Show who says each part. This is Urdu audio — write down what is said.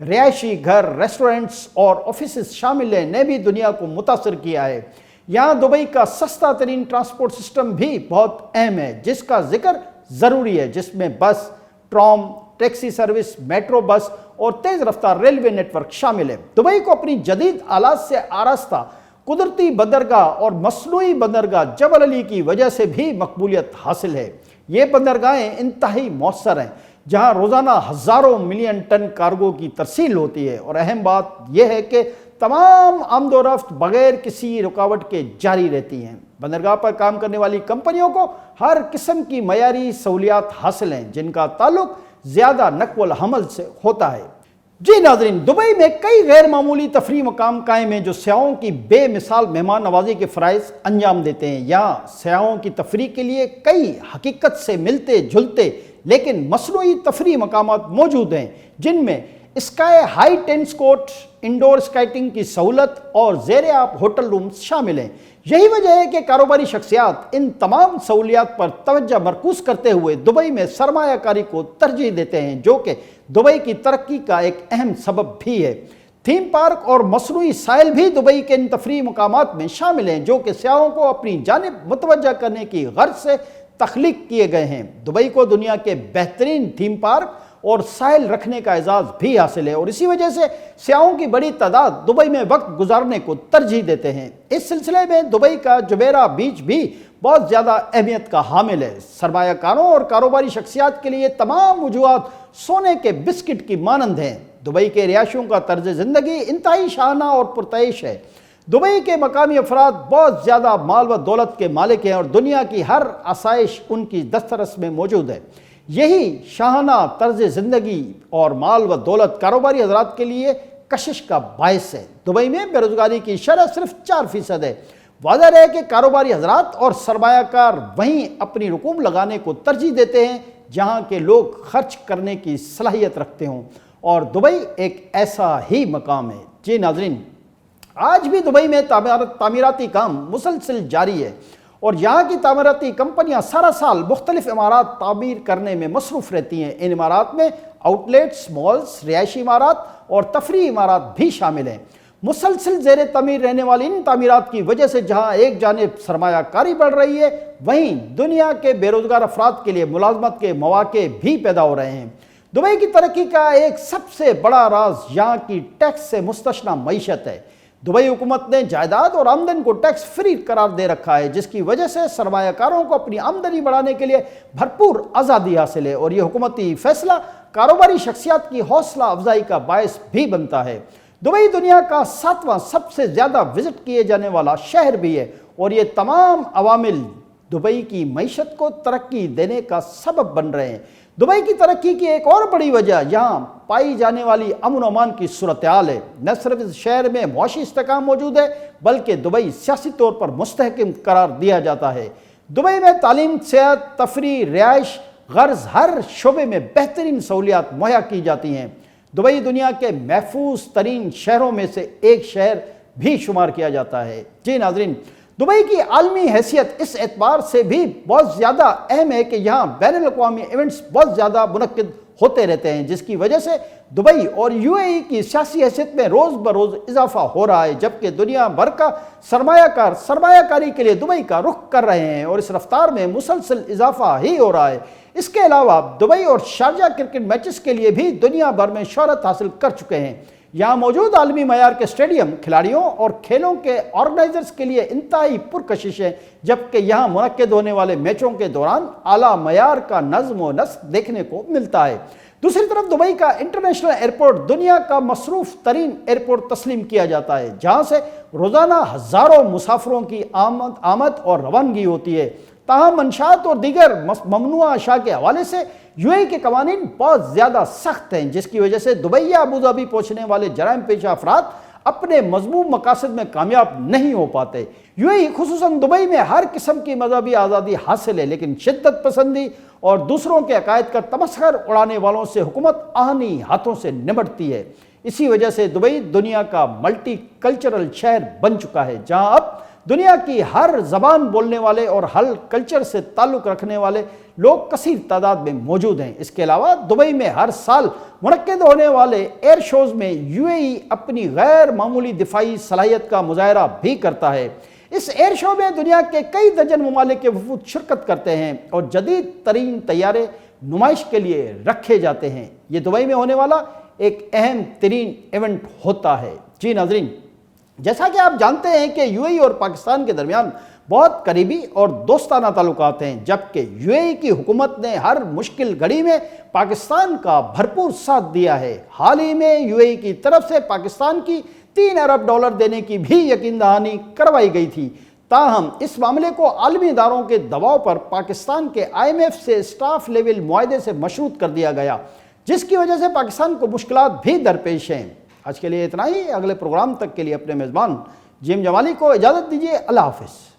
Speaker 1: رہائشی گھر، ریسٹورنٹس اور آفیسز شامل ہیں، نے بھی دنیا کو متاثر کیا ہے۔ یہاں دبئی کا سستا ترین ٹرانسپورٹ سسٹم بھی بہت اہم ہے، جس کا ذکر ضروری ہے، جس میں بس، tram, taxi service, metro bus اور تیز رفتار ریلوے نیٹ ورک شامل ہے۔ دبئی کو اپنی جدید آلات سے آراستہ قدرتی بندرگاہ اور مصنوعی بندرگاہ جبل علی کی وجہ سے بھی مقبولیت حاصل ہے۔ یہ بندرگاہیں انتہائی مؤثر ہیں، جہاں روزانہ ہزاروں ملین ٹن کارگو کی ترسیل ہوتی ہے، اور اہم بات یہ ہے کہ تمام آمد و رفت بغیر کسی رکاوٹ کے جاری رہتی ہیں۔ بندرگاہ پر کام کرنے والی کمپنیوں کو ہر قسم کی معیاری سہولیات حاصل ہیں، جن کا تعلق زیادہ نقل و حمل سے ہوتا ہے۔ جی ناظرین، دبئی میں کئی غیر معمولی تفریحی مقام قائم ہیں جو سیاحوں کی بے مثال مہمان نوازی کے فرائض انجام دیتے ہیں۔ یہاں سیاحوں کی تفریح کے لیے کئی حقیقت سے ملتے جلتے لیکن مصنوعی تفریحی مقامات موجود ہیں، جن میں sky high tennis court, indoor skating کی سہولت اور زیر آب ہوٹل رومز شامل ہیں۔ یہی وجہ ہے کہ کاروباری شخصیات ان تمام سہولیات پر توجہ مرکوز کرتے ہوئے دبئی میں سرمایہ کاری کو ترجیح دیتے ہیں، جو کہ دبئی کی ترقی کا ایک اہم سبب بھی ہے۔ تھیم پارک اور مصنوعی ساحل بھی دبئی کے ان تفریحی مقامات میں شامل ہیں، جو کہ سیاحوں کو اپنی جانب متوجہ کرنے کی غرض سے تخلیق کیے گئے ہیں۔ دبئی کو دنیا کے بہترین تھیم پارک اور ساحل رکھنے کا اعزاز بھی حاصل ہے، اور اسی وجہ سے سیاحوں کی بڑی تعداد دبئی میں وقت گزارنے کو ترجیح دیتے ہیں۔ اس سلسلے میں دبئی کا جبیرہ بیچ بھی بہت زیادہ اہمیت کا حامل ہے۔ سرمایہ کاروں اور کاروباری شخصیات کے لیے تمام وجوہات سونے کے بسکٹ کی مانند ہیں۔ دبئی کے رہائشیوں کا طرز زندگی انتہائی شاہانہ اور پرتعیش ہے۔ دبئی کے مقامی افراد بہت زیادہ مال و دولت کے مالک ہیں، اور دنیا کی ہر آسائش ان کی دسترس میں موجود ہے۔ یہی شاہانہ طرز زندگی اور مال و دولت کاروباری حضرات کے لیے کشش کا باعث ہے۔ دبئی میں بے روزگاری کی شرح صرف 4% ہے۔ واضح ہے کہ کاروباری حضرات اور سرمایہ کار وہیں اپنی رقوم لگانے کو ترجیح دیتے ہیں جہاں کے لوگ خرچ کرنے کی صلاحیت رکھتے ہوں، اور دبئی ایک ایسا ہی مقام ہے۔ جی ناظرین، آج بھی دبئی میں تعمیراتی کام مسلسل جاری ہے، اور یہاں کی تعمیراتی کمپنیاں سارا سال مختلف عمارات تعمیر کرنے میں مصروف رہتی ہیں۔ ان عمارات میں آؤٹ لیٹس، مالز، رہائشی عمارات اور تفریحی عمارات بھی شامل ہیں۔ مسلسل زیر تعمیر رہنے والی ان تعمیرات کی وجہ سے جہاں ایک جانب سرمایہ کاری بڑھ رہی ہے، وہیں دنیا کے بے روزگار افراد کے لیے ملازمت کے مواقع بھی پیدا ہو رہے ہیں۔ دبئی کی ترقی کا ایک سب سے بڑا راز یہاں کی ٹیکس سے مستثنی معیشت ہے۔ دبئی حکومت نے جائیداد اور آمدن کو ٹیکس فری قرار دے رکھا ہے، جس کی وجہ سے سرمایہ کاروں کو اپنی آمدنی بڑھانے کے لیے بھرپور آزادی حاصل ہے، اور یہ حکومتی فیصلہ کاروباری شخصیات کی حوصلہ افزائی کا باعث بھی بنتا ہے۔ دبئی دنیا کا 7واں سب سے زیادہ وزٹ کیے جانے والا شہر بھی ہے، اور یہ تمام عوامل دبئی کی معیشت کو ترقی دینے کا سبب بن رہے ہیں۔ دبئی کی ترقی کی ایک اور بڑی وجہ یہاں پائی جانے والی امن و امان کی صورتحال ہے۔ نہ صرف اس شہر میں معاشی استحکام موجود ہے، بلکہ دبئی سیاسی طور پر مستحکم قرار دیا جاتا ہے۔ دبئی میں تعلیم، صحت، تفریح، رہائش غرض ہر شعبے میں بہترین سہولیات مہیا کی جاتی ہیں۔ دبئی دنیا کے محفوظ ترین شہروں میں سے ایک شہر بھی شمار کیا جاتا ہے۔ جی ناظرین، دبئی کی عالمی حیثیت اس اعتبار سے بھی بہت زیادہ اہم ہے کہ یہاں بین الاقوامی ایونٹس بہت زیادہ منعقد ہوتے رہتے ہیں، جس کی وجہ سے دبئی اور یو اے ای کی سیاسی حیثیت میں روز بروز اضافہ ہو رہا ہے، جبکہ دنیا بھر کا سرمایہ کار سرمایہ کاری کے لیے دبئی کا رخ کر رہے ہیں، اور اس رفتار میں مسلسل اضافہ ہی ہو رہا ہے۔ اس کے علاوہ دبئی اور شارجہ کرکٹ میچز کے لیے بھی دنیا بھر میں شہرت حاصل کر چکے ہیں۔ یہاں موجود عالمی معیار کے اسٹیڈیم کھلاڑیوں اور کھیلوں کے آرگنائزرز کے لیے انتہائی پرکشش ہیں، جبکہ یہاں منعقد ہونے والے میچوں کے دوران اعلیٰ معیار کا نظم و نسق دیکھنے کو ملتا ہے۔ دوسری طرف دبئی کا انٹرنیشنل ایئرپورٹ دنیا کا مصروف ترین ایئرپورٹ تسلیم کیا جاتا ہے، جہاں سے روزانہ ہزاروں مسافروں کی آمد اور روانگی ہوتی ہے۔ تاہم منشیات اور دیگر ممنوعہ اشیاء کے حوالے سے یو اے ای کے قوانین بہت زیادہ سخت ہیں، جس کی وجہ سے دبئی یا ابوظہبی پہنچنے والے جرائم پیشہ افراد اپنے مذموم مقاصد میں کامیاب نہیں ہو پاتے۔ یو اے ای خصوصاً دبئی میں ہر قسم کی مذہبی آزادی حاصل ہے، لیکن شدت پسندی اور دوسروں کے عقائد کا تمسخر اڑانے والوں سے حکومت آہنی ہاتھوں سے نمٹتی ہے۔ اسی وجہ سے دبئی دنیا کا ملٹی کلچرل شہر بن چکا ہے، جہاں اب دنیا کی ہر زبان بولنے والے اور ہر کلچر سے تعلق رکھنے والے لوگ کثیر تعداد میں موجود ہیں۔ اس کے علاوہ دبئی میں ہر سال منعقد ہونے والے ایئر شوز میں یو اے ای اپنی غیر معمولی دفاعی صلاحیت کا مظاہرہ بھی کرتا ہے۔ اس ایئر شو میں دنیا کے کئی درجن ممالک کے وفود شرکت کرتے ہیں اور جدید ترین طیارے نمائش کے لیے رکھے جاتے ہیں۔ یہ دبئی میں ہونے والا ایک اہم ترین ایونٹ ہوتا ہے۔ جی ناظرین، جیسا کہ آپ جانتے ہیں کہ یو اے ای اور پاکستان کے درمیان بہت قریبی اور دوستانہ تعلقات ہیں، جبکہ یو اے ای کی حکومت نے ہر مشکل گھڑی میں پاکستان کا بھرپور ساتھ دیا ہے۔ حال ہی میں یو اے ای کی طرف سے پاکستان کی $3 ارب دینے کی بھی یقین دہانی کروائی گئی تھی۔ تاہم اس معاملے کو عالمی اداروں کے دباؤ پر پاکستان کے IMF سے اسٹاف لیول معاہدے سے مشروط کر دیا گیا، جس کی وجہ سے پاکستان کو مشکلات بھی درپیش ہیں۔ آج کے لیے اتنا ہی۔ اگلے پروگرام تک کے لیے اپنے میزبان جیم جمالی کو اجازت دیجیے۔ اللہ حافظ۔